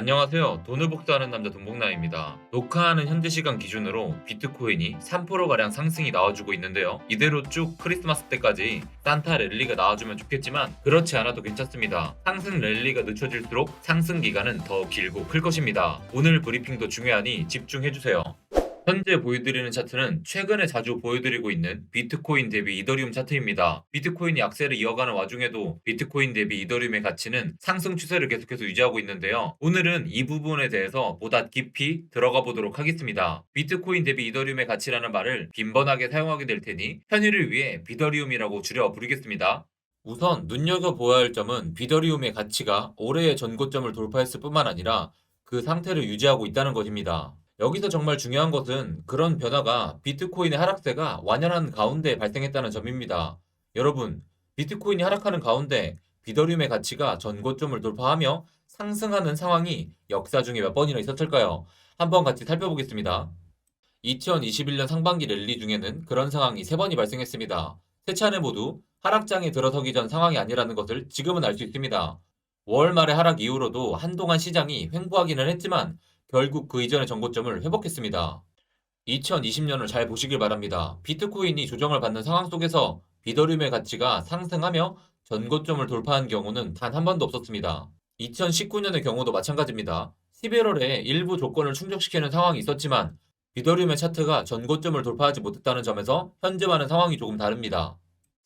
안녕하세요. 돈을 복사하는 남자 돈복남입니다. 녹화하는 현재 시간 기준으로 비트코인이 3%가량 상승이 나와주고 있는데요. 이대로 쭉 크리스마스 때까지 산타 랠리가 나와주면 좋겠지만 그렇지 않아도 괜찮습니다. 상승 랠리가 늦춰질수록 상승 기간은 더 길고 클 것입니다. 오늘 브리핑도 중요하니 집중해주세요. 현재 보여드리는 차트는 최근에 자주 보여드리고 있는 비트코인 대비 이더리움 차트입니다. 비트코인이 약세를 이어가는 와중에도 비트코인 대비 이더리움의 가치는 상승 추세를 계속해서 유지하고 있는데요. 오늘은 이 부분에 대해서 보다 깊이 들어가 보도록 하겠습니다. 비트코인 대비 이더리움의 가치라는 말을 빈번하게 사용하게 될 테니 편의를 위해 비더리움이라고 줄여 부르겠습니다. 우선 눈여겨보아야 할 점은 비더리움의 가치가 올해의 전고점을 돌파했을 뿐만 아니라 그 상태를 유지하고 있다는 것입니다. 여기서 정말 중요한 것은 그런 변화가 비트코인의 하락세가 완연한 가운데 발생했다는 점입니다. 여러분, 비트코인이 하락하는 가운데 비더리움의 가치가 전고점을 돌파하며 상승하는 상황이 역사 중에 몇 번이나 있었을까요? 한번 같이 살펴보겠습니다. 2021년 상반기 랠리 중에는 그런 상황이 3번이 발생했습니다. 세 차례 모두 하락장에 들어서기 전 상황이 아니라는 것을 지금은 알 수 있습니다. 5월 말의 하락 이후로도 한동안 시장이 횡보하기는 했지만 결국 그 이전의 정고점을 회복했습니다. 2020년을 잘 보시길 바랍니다. 비트코인이 조정을 받는 상황 속에서 비더리움의 가치가 상승하며 전고점을 돌파한 경우는 단 한 번도 없었습니다. 2019년의 경우도 마찬가지입니다. 11월에 일부 조건을 충족시키는 상황이 있었지만 비더리움의 차트가 전고점을 돌파하지 못했다는 점에서 현재와는 상황이 조금 다릅니다.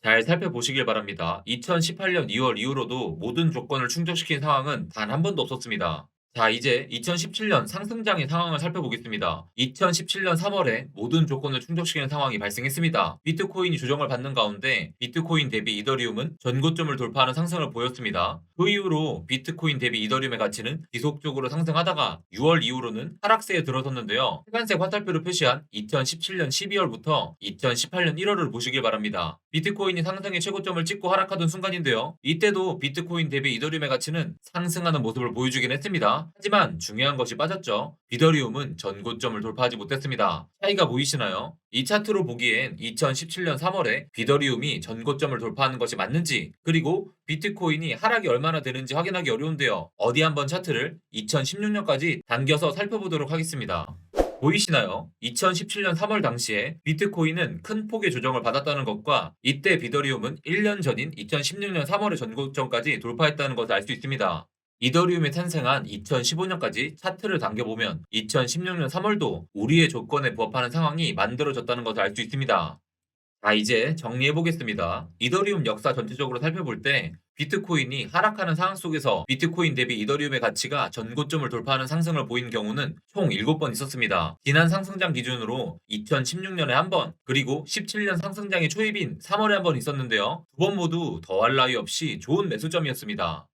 잘 살펴보시길 바랍니다. 2018년 2월 이후로도 모든 조건을 충족시킨 상황은 단 한 번도 없었습니다. 자, 이제 2017년 상승장의 상황을 살펴보겠습니다. 2017년 3월에 모든 조건을 충족시키는 상황이 발생했습니다. 비트코인이 조정을 받는 가운데 비트코인 대비 이더리움은 전고점을 돌파하는 상승을 보였습니다. 그 이후로 비트코인 대비 이더리움의 가치는 지속적으로 상승하다가 6월 이후로는 하락세에 들어섰는데요. 빨간색 화살표로 표시한 2017년 12월부터 2018년 1월을 보시길 바랍니다. 비트코인이 상승의 최고점을 찍고 하락하던 순간인데요. 이때도 비트코인 대비 이더리움의 가치는 상승하는 모습을 보여주긴 했습니다. 하지만 중요한 것이 빠졌죠. 비더리움은 전고점을 돌파하지 못했습니다. 차이가 보이시나요? 이 차트로 보기엔 2017년 3월에 비더리움이 전고점을 돌파하는 것이 맞는지, 그리고 비트코인이 하락이 얼마나 되는지 확인하기 어려운데요. 어디 한번 차트를 2016년까지 당겨서 살펴보도록 하겠습니다. 보이시나요? 2017년 3월 당시에 비트코인은 큰 폭의 조정을 받았다는 것과 이때 비더리움은 1년 전인 2016년 3월의 전고점까지 돌파했다는 것을 알 수 있습니다. 이더리움이 탄생한 2015년까지 차트를 당겨보면 2016년 3월도 우리의 조건에 부합하는 상황이 만들어졌다는 것을 알 수 있습니다. 자, 이제 정리해보겠습니다. 이더리움 역사 전체적으로 살펴볼 때 비트코인이 하락하는 상황 속에서 비트코인 대비 이더리움의 가치가 전고점을 돌파하는 상승을 보인 경우는 총 7번 있었습니다. 지난 상승장 기준으로 2016년에 한 번, 그리고 17년 상승장의 초입인 3월에 한 번 있었는데요. 두 번 모두 더할 나위 없이 좋은 매수점이었습니다.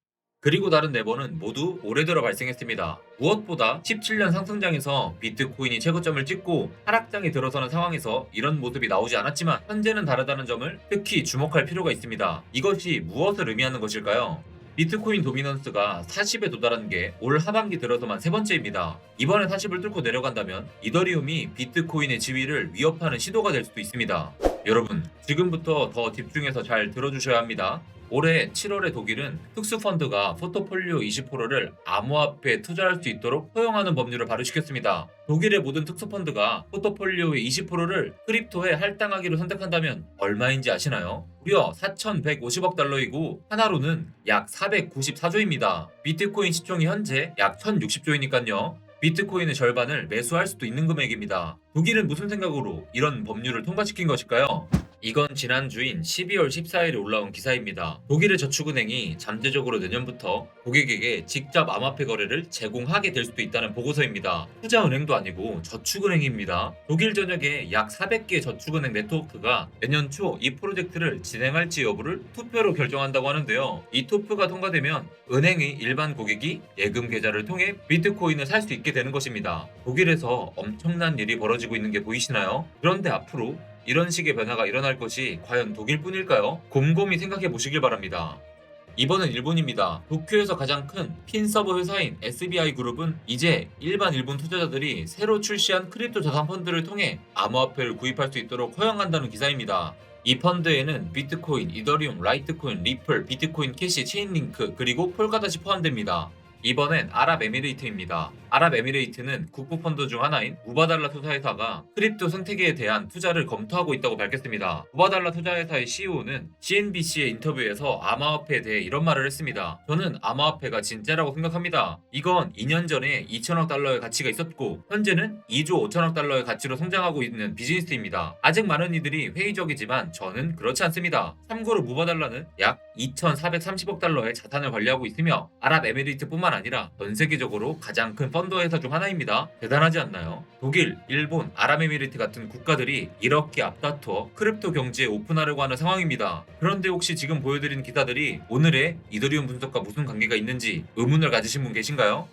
그리고 다른 4번은 모두 올해 들어 발생했습니다. 무엇보다 17년 상승장에서 비트코인이 최고점을 찍고 하락장에 들어서는 상황에서 이런 모습이 나오지 않았지만 현재는 다르다는 점을 특히 주목할 필요가 있습니다. 이것이 무엇을 의미하는 것일까요? 비트코인 도미넌스가 40에 도달한 게 올 하반기 들어서만 3번째입니다. 이번에 40을 뚫고 내려간다면 이더리움이 비트코인의 지위를 위협하는 시도가 될 수도 있습니다. 여러분, 지금부터 더 집중해서 잘 들어주셔야 합니다. 올해 7월에 독일은 특수펀드가 포트폴리오 20%를 암호화폐에 투자할 수 있도록 허용하는 법률을 발의시켰습니다. 독일의 모든 특수펀드가 포트폴리오의 20%를 크립토에 할당하기로 선택한다면 얼마인지 아시나요? 무려 4,150억 달러이고 하나로는 약 494조입니다. 비트코인 시총이 현재 약 1,060조이니까요. 비트코인의 절반을 매수할 수도 있는 금액입니다. 독일은 무슨 생각으로 이런 법률을 통과시킨 것일까요? 이건 지난주인 12월 14일에 올라온 기사입니다. 독일의 저축은행이 잠재적으로 내년부터 고객에게 직접 암호화폐 거래를 제공하게 될 수도 있다는 보고서입니다. 투자은행도 아니고 저축은행입니다. 독일 전역에 약 400개의 저축은행 네트워크가 내년 초 이 프로젝트를 진행할지 여부를 투표로 결정한다고 하는데요. 이 투표가 통과되면 은행의 일반 고객이 예금 계좌를 통해 비트코인을 살 수 있게 되는 것입니다. 독일에서 엄청난 일이 벌어지고 있는 게 보이시나요? 그런데 앞으로 이런 식의 변화가 일어날 것이 과연 독일뿐일까요? 곰곰이 생각해 보시길 바랍니다. 이번은 일본입니다. 도쿄에서 가장 큰 핀서버 회사인 SBI 그룹은 이제 일반 일본 투자자들이 새로 출시한 크립토 자산 펀드를 통해 암호화폐를 구입할 수 있도록 허용한다는 기사입니다. 이 펀드에는 비트코인, 이더리움, 라이트코인, 리플, 비트코인 캐시, 체인링크, 그리고 폴카닷이 포함됩니다. 이번엔 아랍에미레이트입니다. 아랍에미레이트는 국부펀드 중 하나인 무바달라 투자회사가 크립토 생태계에 대한 투자를 검토하고 있다고 밝혔습니다. 무바달라 투자회사의 CEO는 CNBC의 인터뷰에서 암호화폐에 대해 이런 말을 했습니다. 저는 암호화폐가 진짜라고 생각합니다. 이건 2년 전에 2천억 달러의 가치가 있었고 현재는 2조 5천억 달러의 가치로 성장하고 있는 비즈니스입니다. 아직 많은 이들이 회의적이지만 저는 그렇지 않습니다. 참고로 무바달라는 약 2,430억 달러의 자산을 관리하고 있으며 아랍에미레이트뿐만 아니라 전 세계적으로 가장 큰 펀드 회사 중 하나입니다. 대단하지 않나요? 독일, 일본, 아랍에미레이트 같은 국가들이 이렇게 앞다퉈 크립토 경제에 오픈하려고 하는 상황입니다. 그런데 혹시 지금 보여드린 기사들이 오늘의 이더리움 분석과 무슨 관계가 있는지 의문을 가지신 분 계신가요?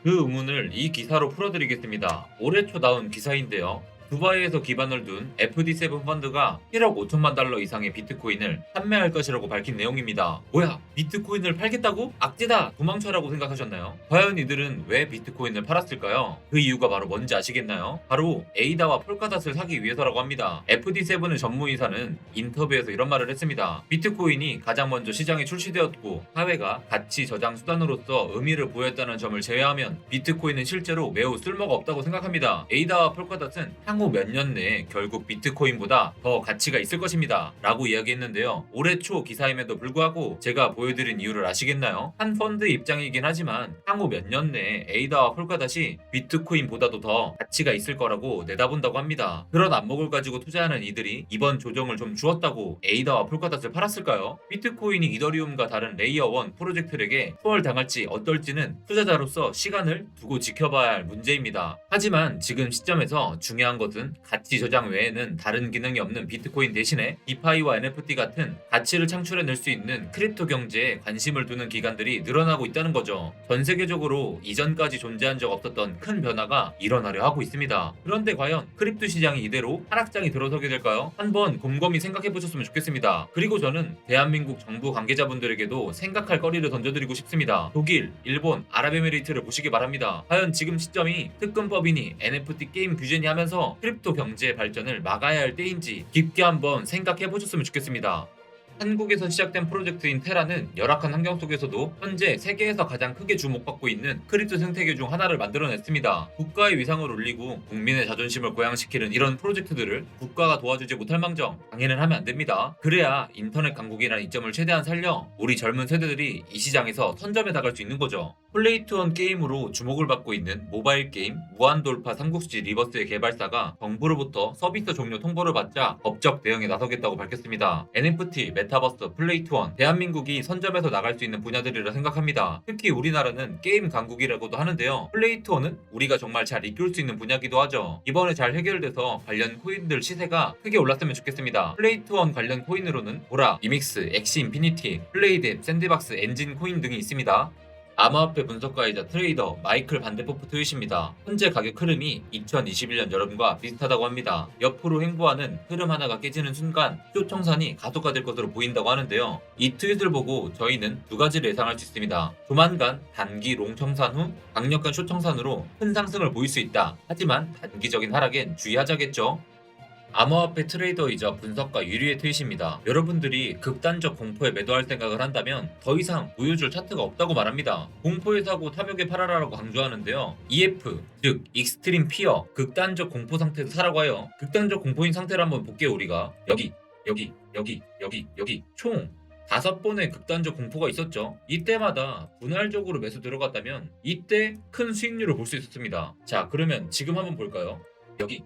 그 의문을 이 기사로 풀어드리겠습니다. 올해 초 나온 기사인데요. 두바이에서 기반을 둔 FD7 펀드가 1억 5천만 달러 이상의 비트코인을 판매할 것이라고 밝힌 내용입니다. 뭐야? 비트코인을 팔겠다고? 악재다! 도망쳐라고 생각하셨나요? 과연 이들은 왜 비트코인을 팔았을까요? 그 이유가 바로 뭔지 아시겠나요? 바로 에이다와 폴카닷을 사기 위해서라고 합니다. FD7의 전무이사는 인터뷰에서 이런 말을 했습니다. 비트코인이 가장 먼저 시장에 출시되었고 사회가 가치 저장 수단으로서 의미를 부여했다는 점을 제외하면 비트코인은 실제로 매우 쓸모가 없다고 생각합니다. 에이다와 폴카닷은 향후 몇 년 내에 결국 비트코인보다 더 가치가 있을 것입니다. 라고 이야기했는데요. 올해 초 기사임에도 불구하고 제가 보여드린 이유를 아시겠나요? 한 펀드 입장이긴 하지만 향후 몇 년 내에 에이다와 폴카닷이 비트코인보다도 더 가치가 있을 거라고 내다본다고 합니다. 그런 안목을 가지고 투자하는 이들이 이번 조정을 좀 주었다고 에이다와 폴카닷을 팔았을까요? 비트코인이 이더리움과 다른 레이어 1 프로젝트에게 투월당할지 어떨지는 투자자로서 시간을 두고 지켜봐야 할 문제입니다. 하지만 지금 시점에서 중요한 것은 가치 저장 외에는 다른 기능이 없는 비트코인 대신에 디파이와 NFT 같은 가치를 창출해낼 수 있는 크립토 경제에 관심을 두는 기관들이 늘어나고 있다는 거죠. 전 세계적으로 이전까지 존재한 적 없었던 큰 변화가 일어나려 하고 있습니다. 그런데 과연 크립토 시장이 이대로 하락장이 들어서게 될까요? 한번 곰곰이 생각해 보셨으면 좋겠습니다. 그리고 저는 대한민국 정부 관계자분들에게도 생각할 거리를 던져드리고 싶습니다. 독일, 일본, 아랍에미레이트를 보시기 바랍니다. 과연 지금 시점이 특검법이니 NFT 게임 규제니 하면서 크립토 경제의 발전을 막아야 할 때인지 깊게 한번 생각해 보셨으면 좋겠습니다. 한국에서 시작된 프로젝트인 테라는 열악한 환경 속에서도 현재 세계에서 가장 크게 주목받고 있는 크립토 생태계 중 하나를 만들어냈습니다. 국가의 위상을 올리고 국민의 자존심을 고양시키는 이런 프로젝트들을 국가가 도와주지 못할 망정 방해는 하면 안 됩니다. 그래야 인터넷 강국이라는 이점을 최대한 살려 우리 젊은 세대들이 이 시장에서 선점에 나갈 수 있는 거죠. 플레이투원 게임으로 주목을 받고 있는 모바일 게임 무한돌파 삼국지 리버스의 개발사가 정부로부터 서비스 종료 통보를 받자 법적 대응에 나서겠다고 밝혔습니다. NFT, 메타버스, 플레이투원, 대한민국이 선점해서 나갈 수 있는 분야들이라 생각합니다. 특히 우리나라는 게임 강국이라고도 하는데요. 플레이투원은 우리가 정말 잘 이끌 수 있는 분야기도 하죠. 이번에 잘 해결돼서 관련 코인들 시세가 크게 올랐으면 좋겠습니다. 플레이투원 관련 코인으로는 보라, 이믹스, 엑시 인피니티, 플레이뎁, 샌드박스, 엔진 코인 등이 있습니다. 암호화폐 분석가이자 트레이더 마이클 반데포프 트윗입니다. 현재 가격 흐름이 2021년 여름과 비슷하다고 합니다. 옆으로 횡보하는 흐름 하나가 깨지는 순간 쇼청산이 가속화될 것으로 보인다고 하는데요. 이 트윗을 보고 저희는 두 가지를 예상할 수 있습니다. 조만간 단기 롱청산 후 강력한 쇼청산으로 큰 상승을 보일 수 있다. 하지만 단기적인 하락엔 주의하자겠죠. 암호화폐 트레이더이자 분석가 유리의 트윗입니다. 여러분들이 극단적 공포에 매도할 생각을 한다면 더 이상 보여줄 차트가 없다고 말합니다. 공포에 사고 탐욕에 팔아라라고 강조하는데요. EF, 즉 익스트림 피어, 극단적 공포 상태에서 사라고 해요. 극단적 공포인 상태를 한번 볼게요. 우리가 여기 총 5번의 극단적 공포가 있었죠. 이때마다 분할적으로 매수 들어갔다면 이때 큰 수익률을 볼 수 있었습니다. 자, 그러면 지금 한번 볼까요? 여기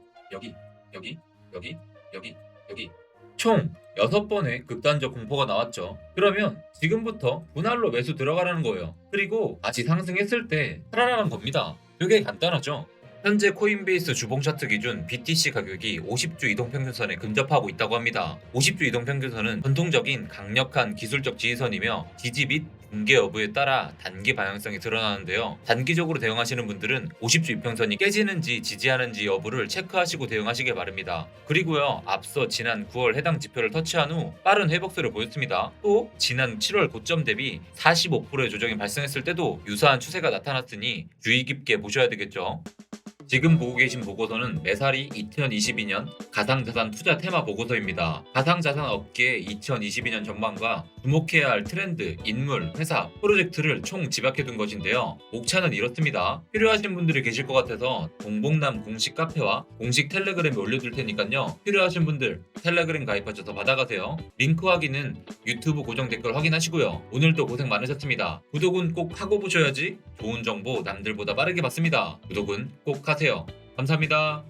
총 6번의 극단적 공포가 나왔죠. 그러면 지금부터 분할로 매수 들어가라는 거예요. 그리고 다시 상승했을 때 살아나는 겁니다. 되게 간단하죠. 현재 코인베이스 주봉 차트 기준 BTC 가격이 50주 이동평균선에 근접하고 있다고 합니다. 50주 이동평균선은 전통적인 강력한 기술적 지지선이며 지지 및 붕괴 여부에 따라 단기 방향성이 드러나는데요. 단기적으로 대응하시는 분들은 50주 이평선이 깨지는지 지지하는지 여부를 체크하시고 대응하시길 바랍니다. 그리고요, 앞서 지난 9월 해당 지표를 터치한 후 빠른 회복세를 보였습니다. 또 지난 7월 고점 대비 45%의 조정이 발생했을 때도 유사한 추세가 나타났으니 주의 깊게 보셔야 되겠죠. 지금 보고 계신 보고서는 매사리 2022년 가상자산 투자 테마 보고서입니다. 가상자산 업계의 2022년 전망과 주목해야 할 트렌드, 인물, 회사, 프로젝트를 총 집약해둔 것인데요. 목차는 이렇습니다. 필요하신 분들이 계실 것 같아서 동봉남 공식 카페와 공식 텔레그램에 올려둘 테니까요. 필요하신 분들 텔레그램 가입하셔서 받아가세요. 링크 확인은 유튜브 고정 댓글 확인하시고요. 오늘도 고생 많으셨습니다. 구독은 꼭 하고 보셔야지 좋은 정보 남들보다 빠르게 받습니다. 구독은 꼭 하세요. 감사합니다.